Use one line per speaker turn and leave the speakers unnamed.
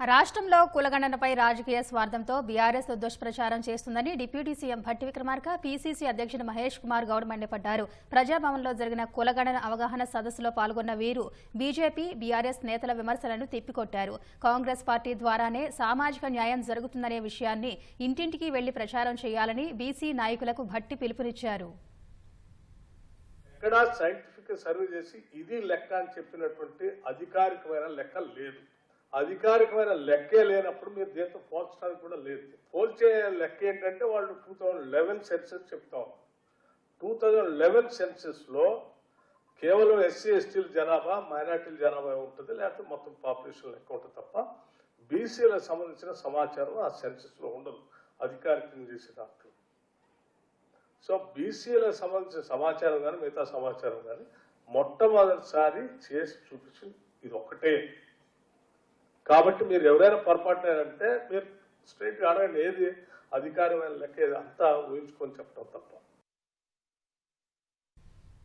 రాష్ట్రంలో కులగణనపై రాజకీయ స్వార్థంతో బీఆర్ఎస్ దుష్ప్రచారం చేస్తుందని deputy CM Bhatti Vikramarka PCC అధ్యక్షుడు మహేష్ కుమార్ గౌడ్ మండిపడ్డారు. ప్రజాభవన్లో జరిగిన కులగణన అవగాహన సదస్సులో పాల్గొన్న వీరు బీజేపీ, బీఆర్ఎస్ నేతల విమర్శలను తిప్పికొట్టారు. కాంగ్రెస్ పార్టీ ద్వారానే సామాజిక న్యాయం జరుగుతుందనే విషయాన్ని ఇంటింటికి వెళ్లి ప్రచారం చేయాలని బీసీ నాయకులకు భట్టి పిలుపునిచ్చారు.
ఎక్కడా సైంటిఫిక్ సర్వే చేసి ఇది లెక్క అని చెప్పినటువంటి అధికారికమైన లెక్క లేదు. అధికారికమైన లెక్కే లేనప్పుడు మీరు దేంతో పోల్చడానికి కూడా లేదు. పోల్చే లెక్క ఏంటంటే వాళ్ళు 2011 సెన్సెస్ చెప్తాం. 2011 సెన్సెస్ లో కేవలం ఎస్సీ ఎస్టీల జనాభా, మైనార్టీల జనాభా ఉంటుంది, లేకపోతే మొత్తం పాపులేషన్ లెక్క ఉంటుంది తప్ప బీసీలకు సంబంధించిన సమాచారం ఆ సెన్సెస్ లో ఉండదు అధికారికంగా చేసే దాంట్లో. సో బీసీలకు సంబంధించిన సమాచారం కానీ మిగతా సమాచారం కానీ మొట్టమొదటిసారి చేసి చూపించింది ఇది ఒక్కటే. కాబట్టి మీరు ఎవరైనా పొరపాటునంటే మీరు స్ట్రైట్గా అడగండి, ఏది అధికారమైన లెక్క, ఏది అంతా ఊహించుకొని చెప్పడం తప్ప.